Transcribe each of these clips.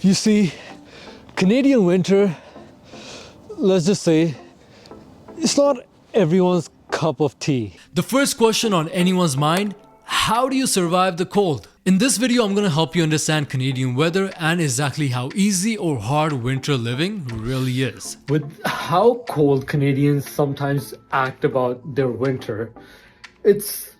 You see, Canadian winter, let's just say, it's not everyone's cup of tea. The first question on anyone's mind, how do you survive the cold? In this video, I'm gonna help you understand Canadian weather and exactly how easy or hard winter living really is. With how cold Canadians sometimes act about their winter, it's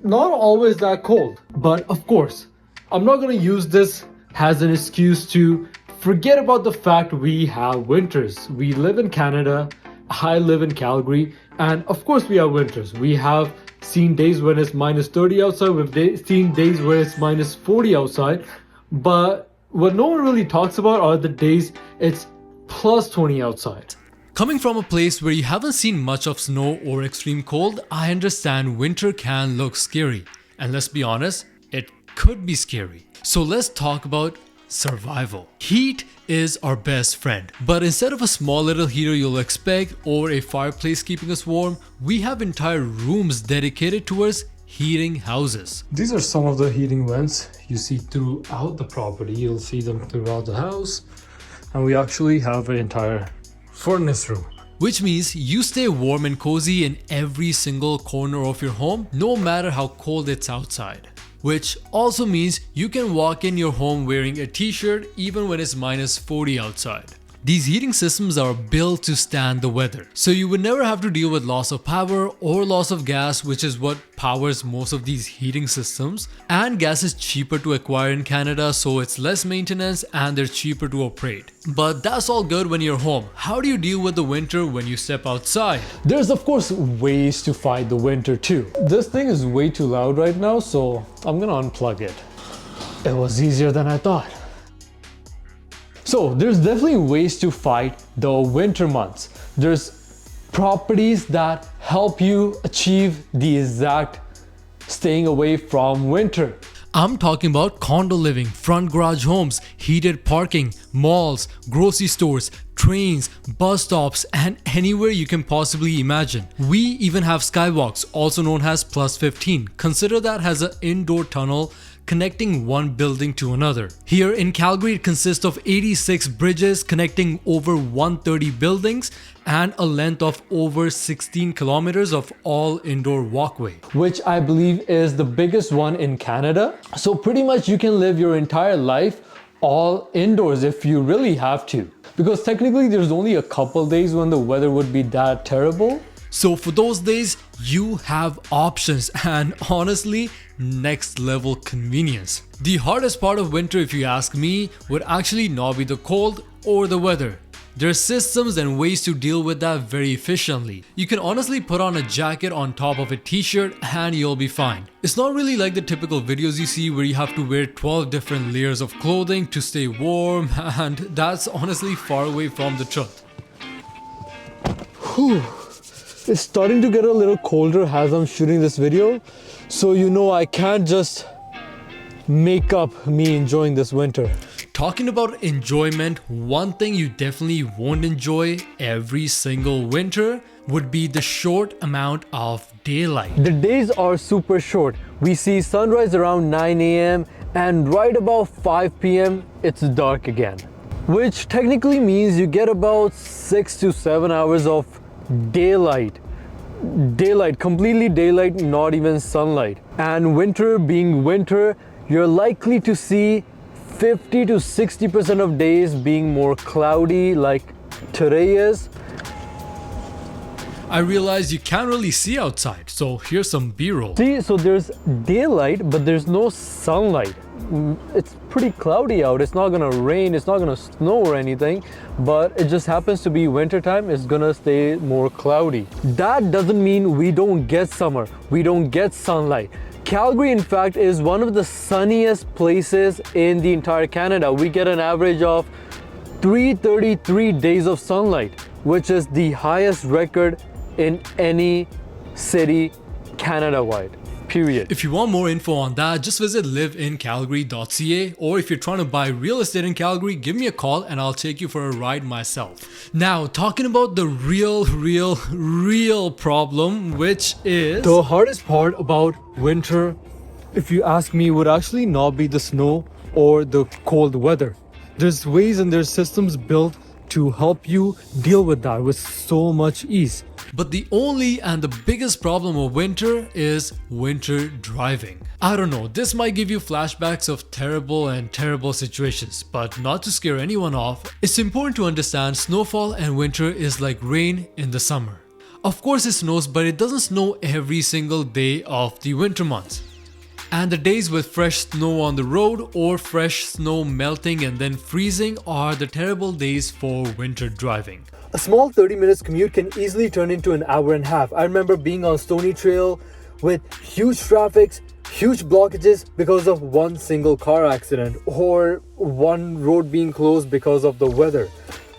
not always that cold. But of course, I'm not gonna use this as an excuse to forget about the fact we have winters. We live in Canada, I live in Calgary, and of course we have winters. We have seen days when it's minus 30 outside, we've seen days where it's minus 40 outside, but what no one really talks about are the days it's plus 20 outside. Coming from a place where you haven't seen much of snow or extreme cold, I understand winter can look scary. And let's be honest, it could be scary. So let's talk about survival. Heat is our best friend, but instead of a small little heater you'll expect or a fireplace keeping us warm, we have entire rooms dedicated towards heating houses. These are some of the heating vents you see throughout the property. You'll see them throughout the house, and we actually have an entire furnace room. Which means you stay warm and cozy in every single corner of your home, no matter how cold it's outside. Which also means you can walk in your home wearing a t-shirt even when it's minus 40 outside. These heating systems are built to stand the weather, so you would never have to deal with loss of power or loss of gas, which is what powers most of these heating systems. And gas is cheaper to acquire in Canada, so it's less maintenance and they're cheaper to operate. But that's all good when you're home. How do you deal with the winter when you step outside? There's of course ways to fight the winter too. This thing is way too loud right now, so I'm gonna unplug it. It was easier than I thought. So there's definitely ways to fight the winter months. There's properties that help you achieve the exact staying away from winter. I'm talking about condo living, front garage homes, heated parking, malls, grocery stores, trains, bus stops, and anywhere you can possibly imagine. We even have skywalks, also known as plus 15. Consider that as an indoor tunnel connecting one building to another. Here in Calgary, it consists of 86 bridges connecting over 130 buildings and a length of over 16 kilometers of all indoor walkway, which I believe is the biggest one in Canada. So pretty much you can live your entire life all indoors if you really have to. Because technically there's only a couple days when the weather would be that terrible. So for those days, you have options and honestly, next level convenience. The hardest part of winter, if you ask me, would actually not be the cold or the weather. There are systems and ways to deal with that very efficiently. You can honestly put on a jacket on top of a t-shirt and you'll be fine. It's not really like the typical videos you see where you have to wear 12 different layers of clothing to stay warm, and that's honestly far away from the truth. Whew. It's starting to get a little colder as I'm shooting this video, so you know I can't just make up me enjoying this winter. Talking about enjoyment, one thing you definitely won't enjoy every single winter would be the short amount of daylight. The days are super short. We see sunrise around 9 a.m. and right about 5 p.m. it's dark again. Which technically means you get about 6 to 7 hours of daylight, completely daylight, not even sunlight. And winter being winter, you're likely to see 50 to 60% of days being more cloudy like today is. I realize you can't really see outside, so here's some B-roll. See, so there's daylight, but there's no sunlight. It's pretty cloudy out. It's not gonna rain, it's not gonna snow or anything, but it just happens to be winter time. It's gonna stay more cloudy. That doesn't mean we don't get summer, we don't get sunlight. Calgary, in fact, is one of the sunniest places in the entire Canada. We get an average of 333 days of sunlight, which is the highest record in any city Canada-wide. Period. If you want more info on that, just visit liveincalgary.ca, or if you're trying to buy real estate in Calgary, give me a call and I'll take you for a ride myself. Now, talking about the real problem, which is the hardest part about winter, if you ask me, would actually not be the snow or the cold weather. there's ways and there's systems built to help you deal with that with so much ease. But the only and the biggest problem of winter is winter driving. I don't know, this might give you flashbacks of terrible situations, but not to scare anyone off, it's important to understand snowfall and winter is like rain in the summer. Of course it snows, but it doesn't snow every single day of the winter months. And the days with fresh snow on the road or fresh snow melting and then freezing are the terrible days for winter driving. A small 30 minutes commute can easily turn into an hour and a half. I remember being on Stony Trail with huge traffics, huge blockages because of one single car accident or one road being closed because of the weather.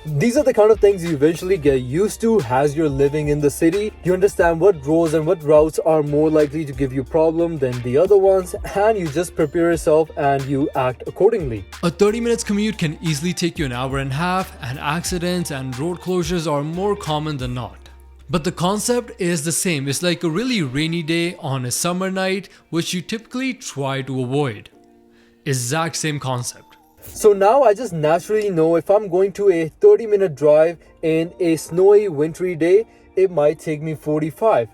These are the kind of things you eventually get used to as you're living in the city. You understand what roads and what routes are more likely to give you problem than the other ones, and you just prepare yourself and you act accordingly. A 30 minutes commute can easily take you an hour and a half, and accidents and road closures are more common than not. But the concept is the same. It's like a really rainy day on a summer night, which you typically try to avoid. Exact same concept. So now I just naturally know if I'm going to a 30-minute drive in a snowy wintry day, it might take me 45.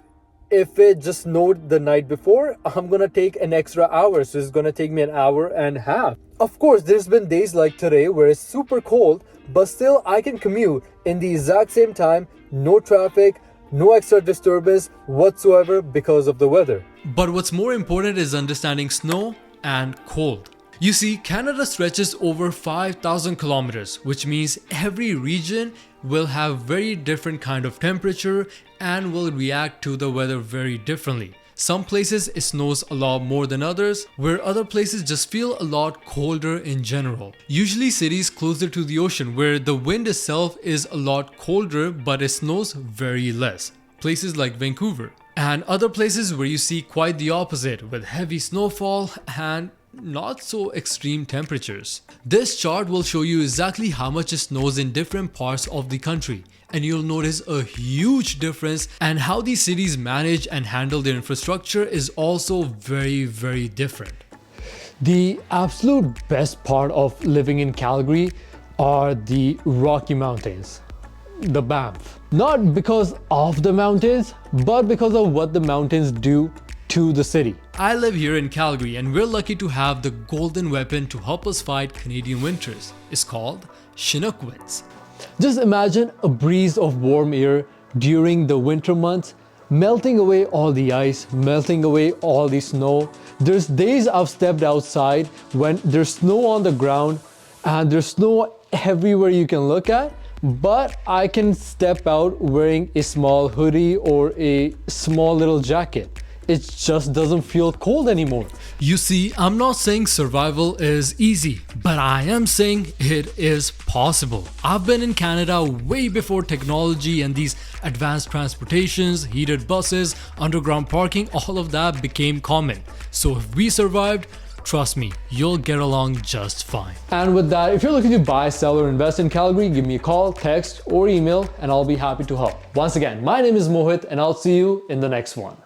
If it just snowed the night before, I'm gonna take an extra hour, so it's gonna take me an hour and a half. Of course, there's been days like today where it's super cold, but still I can commute in the exact same time, no traffic, no extra disturbance whatsoever because of the weather. But what's more important is understanding snow and cold. You see, Canada stretches over 5,000 kilometers, which means every region will have very different kind of temperature and will react to the weather very differently. Some places it snows a lot more than others, where other places just feel a lot colder in general. Usually cities closer to the ocean where the wind itself is a lot colder but it snows very less. Places like Vancouver. And other places where you see quite the opposite with heavy snowfall and not so extreme temperatures. This chart will show you exactly how much it snows in different parts of the country, and you'll notice a huge difference, and how these cities manage and handle their infrastructure is also very different. The absolute best part of living in Calgary are the Rocky Mountains, the Banff. Not because of the mountains, but because of what the mountains do to the city. I live here in Calgary and we're lucky to have the golden weapon to help us fight Canadian winters. It's called Chinook winds. Just imagine a breeze of warm air during the winter months, melting away all the ice, melting away all the snow. There's days I've stepped outside when there's snow on the ground and there's snow everywhere you can look at, but I can step out wearing a small hoodie or a small little jacket. It just doesn't feel cold anymore. You see, I'm not saying survival is easy, but I am saying it is possible. I've been in Canada way before technology and these advanced transportations, heated buses, underground parking, all of that became common. So if we survived, trust me, you'll get along just fine. And with that, if you're looking to buy, sell, or invest in Calgary, give me a call, text, or email, and I'll be happy to help. Once again, my name is Mohit, and I'll see you in the next one.